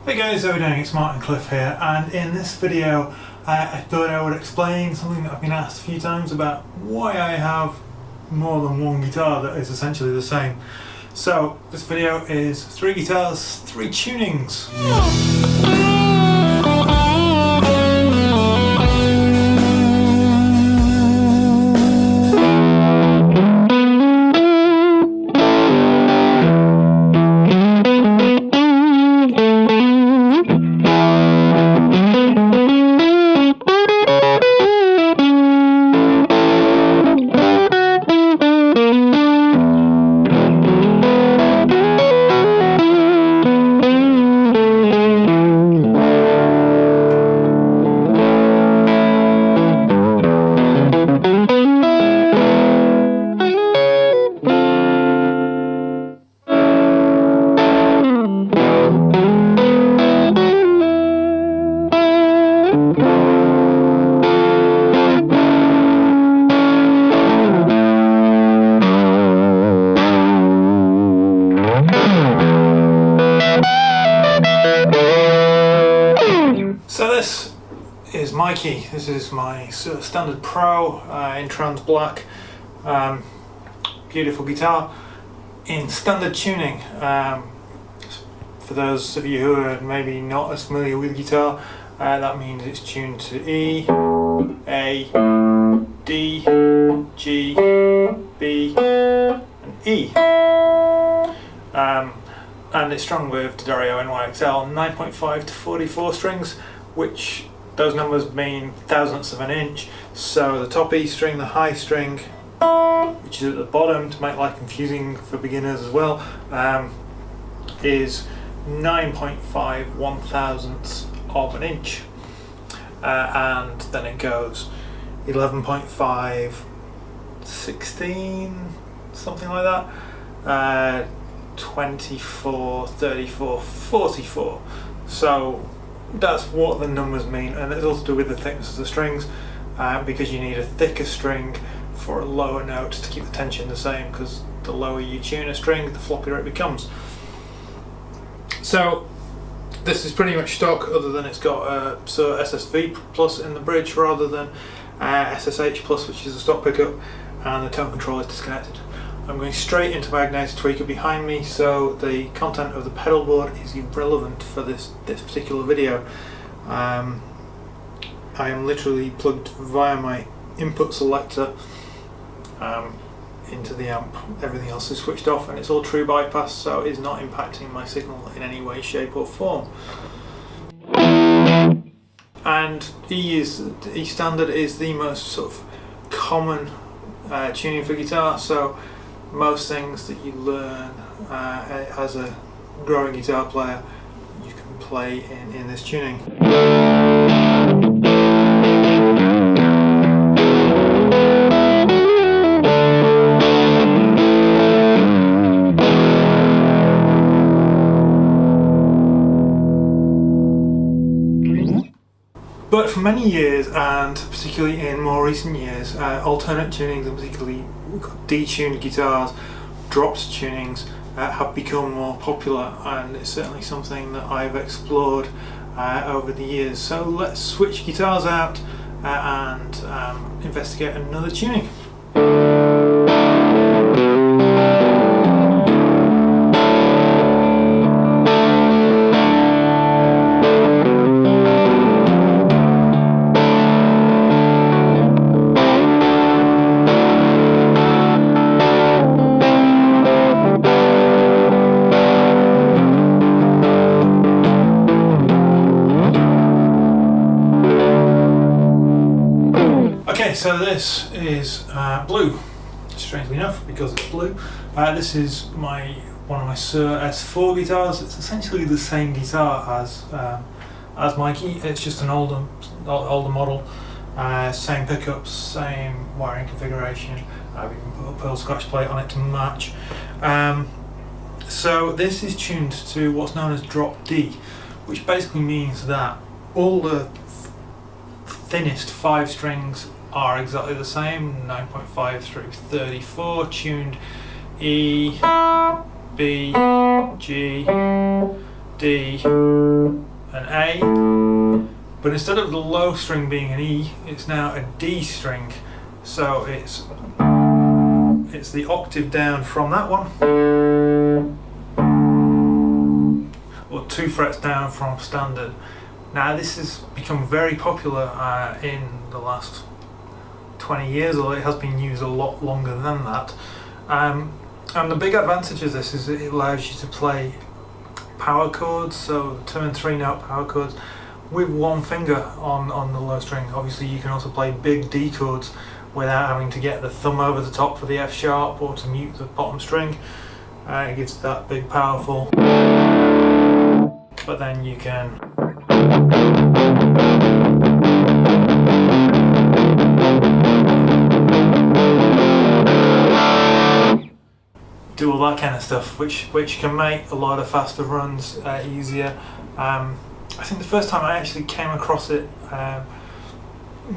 Hey guys, how are we doing? It's Martin Cliffe here, and in this video I thought I would explain something that I've been asked a few times about why I have more than one guitar that is essentially the same. So this video is 3 guitars, 3 tunings. So this is my key. This is my standard Pro in trans black. Beautiful guitar in standard tuning. For those of you who are maybe not as familiar with guitar, that means it's tuned to E, A, D, G, B and E. And it's strung with D'Addario NYXL 9.5 to 44 strings, which those numbers mean thousandths of an inch. So the top E string, the high string, which is at the bottom to make life confusing for beginners as well, is 9.5 one-thousandths of an inch. And then it goes 11.5, 16, something like that, 24, 34, 44. So that's what the numbers mean, and it's also to do with the thickness of the strings, because you need a thicker string for a lower note to keep the tension the same, because the lower you tune a string, the floppier it becomes. So this is pretty much stock, other than it's got a SSV plus in the bridge rather than SSH plus, which is a stock pickup, and the tone control is disconnected. I'm going straight into my magnetic tweaker behind me, so the content of the pedal board is irrelevant for this particular video. I am literally plugged via my input selector into the amp. Everything else is switched off, and it's all true bypass, so it's not impacting my signal in any way, shape or form. And E standard is the most sort of common tuning for guitar, so most things that you learn as a growing guitar player you can play in this tuning. But for many years, and particularly in more recent years, alternate tunings, and particularly detuned guitars, dropped tunings, have become more popular, and it's certainly something that I've explored over the years. So let's switch guitars out and investigate another tuning. Okay, so this is blue, strangely enough, because it's blue. This is one of my Sur S4 guitars. It's essentially the same guitar as my key. It's just an older model. Same pickups, same wiring configuration. I've even put a pearl scratch plate on it to match. So this is tuned to what's known as drop D, which basically means that all the thinnest 5 strings are exactly the same, 9.5 through 34, tuned E, B, G, D, an A, but instead of the low string being an E, it's now a D string. So it's the octave down from that one, or 2 frets down from standard. Now this has become very popular in the last 20 years, or it has been used a lot longer than that. And the big advantage of this is that it allows you to play power chords, so 2 and 3 note power chords, with one finger on the low string. Obviously you can also play big D chords without having to get the thumb over the top for the F sharp or to mute the bottom string. It gives that big powerful, but then you can do all that kind of stuff, which can make a lot of faster runs easier. I think the first time I actually came across it,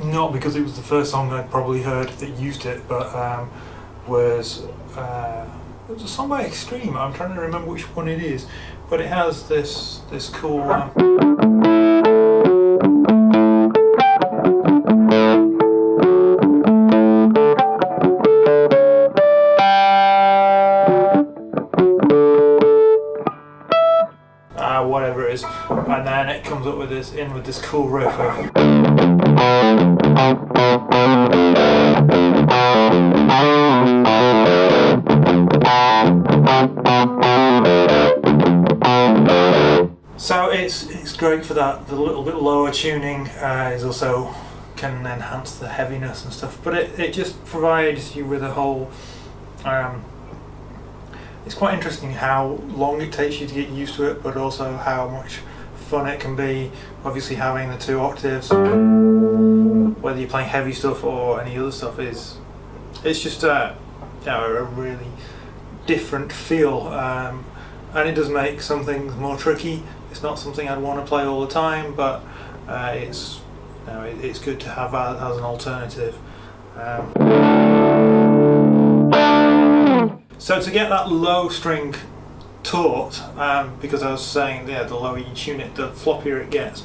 not because it was the first song I'd probably heard that used it, but was a song by Extreme. I'm trying to remember which one it is, but it has this cool whatever it is, and then it comes up with this cool riff of so it's great for that. The little bit lower tuning is also can enhance the heaviness and stuff, but it just provides you with a whole it's quite interesting how long it takes you to get used to it, but also how much fun it can be. Obviously having the 2 octaves, whether you're playing heavy stuff or any other stuff, it's just a really different feel, and it does make some things more tricky. It's not something I'd want to play all the time, but it's good to have as an alternative. So to get that low string taut, because I was saying the lower you tune it, the floppier it gets,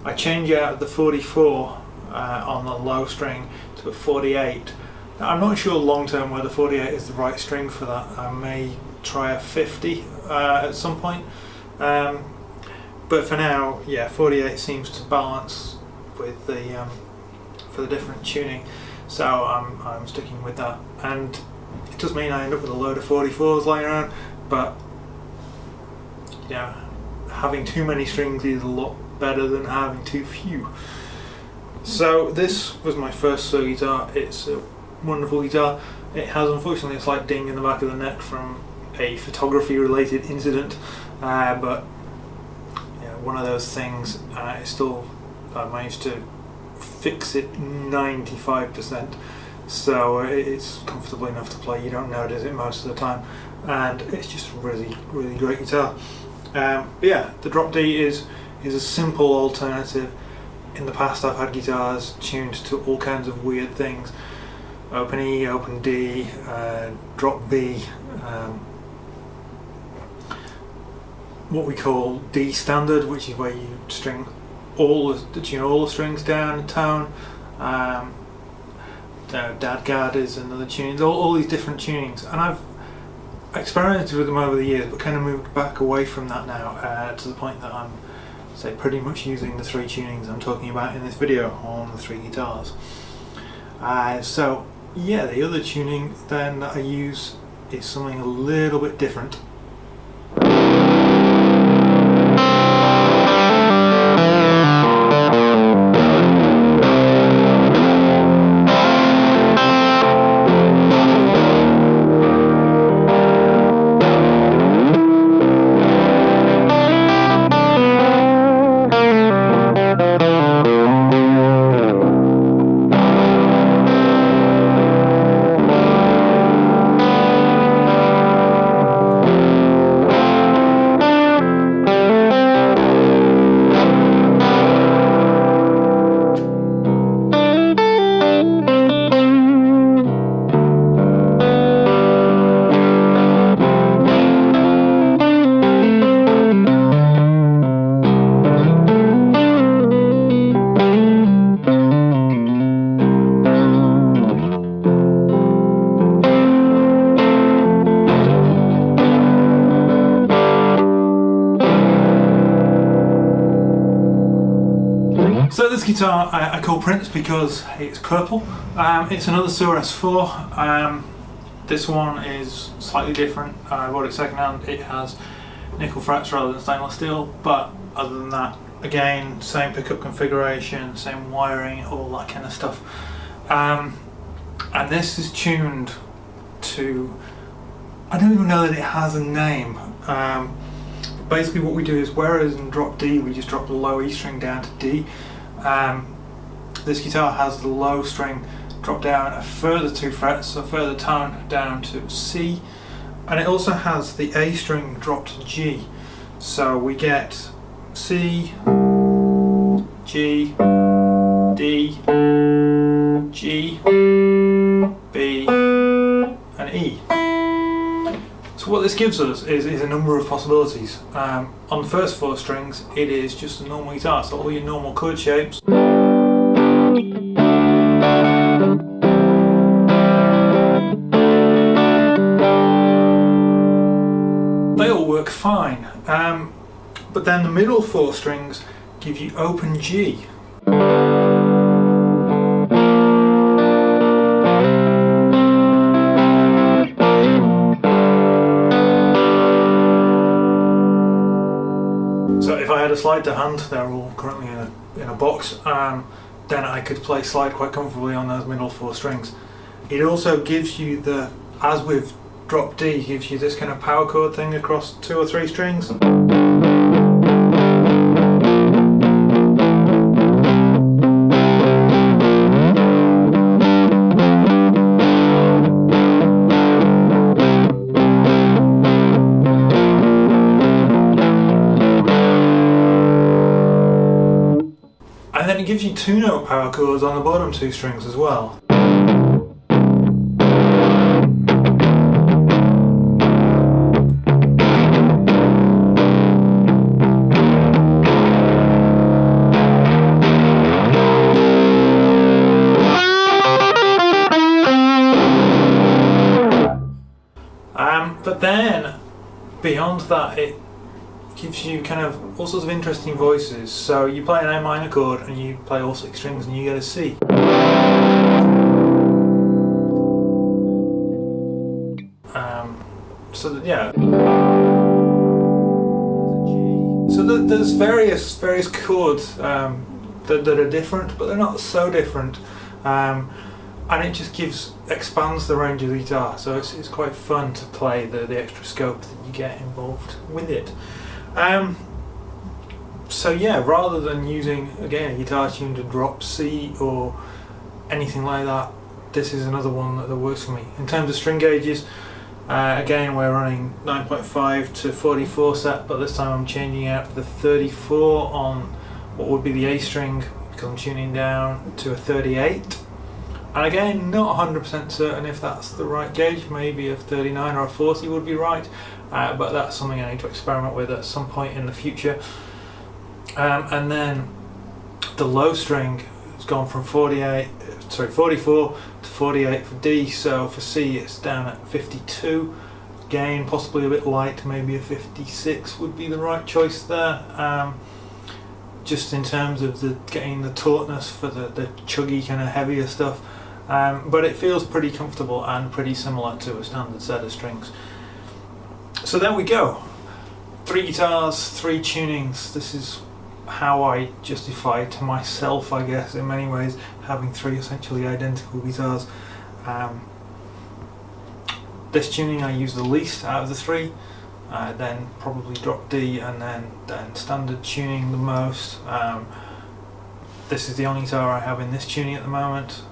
I change out the 44 on the low string to a 48. Now, I'm not sure long term whether 48 is the right string for that. I may try a 50 at some point, but for now, yeah, 48 seems to balance with the for the different tuning. So I'm sticking with that, and it does mean I end up with a load of 44s lying around, but yeah, having too many strings is a lot better than having too few. So this was my first solo guitar. It's a wonderful guitar. It has unfortunately a slight ding in the back of the neck from a photography related incident, but yeah, one of those things. I managed to fix it 95%. So it's comfortable enough to play. You don't notice it most of the time, and it's just a really great guitar. But yeah, the drop D is a simple alternative. In the past I've had guitars tuned to all kinds of weird things: open E, open D, drop B, what we call D standard, which is where you tune all the strings down a tone. DADGBE is another tuning. All these different tunings, and I've experimented with them over the years, but kind of moved back away from that now, to the point that I'm pretty much using the 3 tunings I'm talking about in this video on the 3 guitars. So yeah, the other tuning then that I use is something a little bit different. So this guitar I call Prince because it's purple. It's another Suhr S4. This one is slightly different. I bought it secondhand. It has nickel frets rather than stainless steel, but other than that, again, same pickup configuration, same wiring, all that kind of stuff. And this is tuned to, I don't even know that it has a name. Basically what we do is, whereas in drop D we just drop the low E string down to D, this guitar has the low string drop down a further 2 frets, so a further tone down to C, and it also has the A string drop to G, so we get C, G, D, G, B and E. So what this gives us is a number of possibilities. On the first 4 strings it is just a normal guitar, so all your normal chord shapes. They all work fine, but then the middle 4 strings give you open G. So if I had a slide to hand, they're all currently in a box, then I could play slide quite comfortably on those middle 4 strings. It also gives you the, as with drop D, gives you this kind of power chord thing across 2 or 3 strings. And then it gives you 2-note power chords on the bottom 2 strings as well. But then, beyond that, it gives you kind of all sorts of interesting voices. So you play an A minor chord and you play all 6 strings and you get a C. So that, yeah. So there's various chords that are different, but they're not so different. And it just expands the range of the guitar, so it's quite fun to play the extra scope that you get involved with it. So yeah, rather than using, again, a guitar tuned to drop C or anything like that, this is another one that works for me. In terms of string gauges, again, we're running 9.5 to 44 set, but this time I'm changing out the 34 on what would be the A string, because I'm tuning down to a 38. And again, not 100% certain if that's the right gauge. Maybe a 39 or a 40 would be right, but that's something I need to experiment with at some point in the future. And then the low string has gone from 44 to 48 for D, so for C it's down at 52. Again, possibly a bit light, maybe a 56 would be the right choice there. Just in terms of getting the tautness for the chuggy kind of heavier stuff. But it feels pretty comfortable and pretty similar to a standard set of strings. So there we go. 3 guitars, 3 tunings. This is how I justify to myself, I guess, in many ways, having 3 essentially identical guitars. This tuning I use the least out of the 3, then probably drop D, and then standard tuning the most. This is the only guitar I have in this tuning at the moment.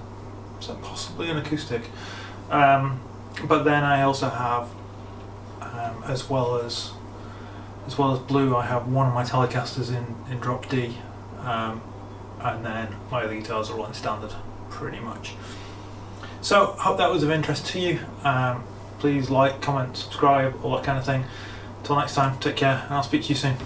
So possibly an acoustic, but then I also have, as well as blue, I have one of my Telecasters in drop D, and then my other guitars are all in standard, pretty much. So hope that was of interest to you. Please like, comment, subscribe, all that kind of thing. Until next time, take care, and I'll speak to you soon.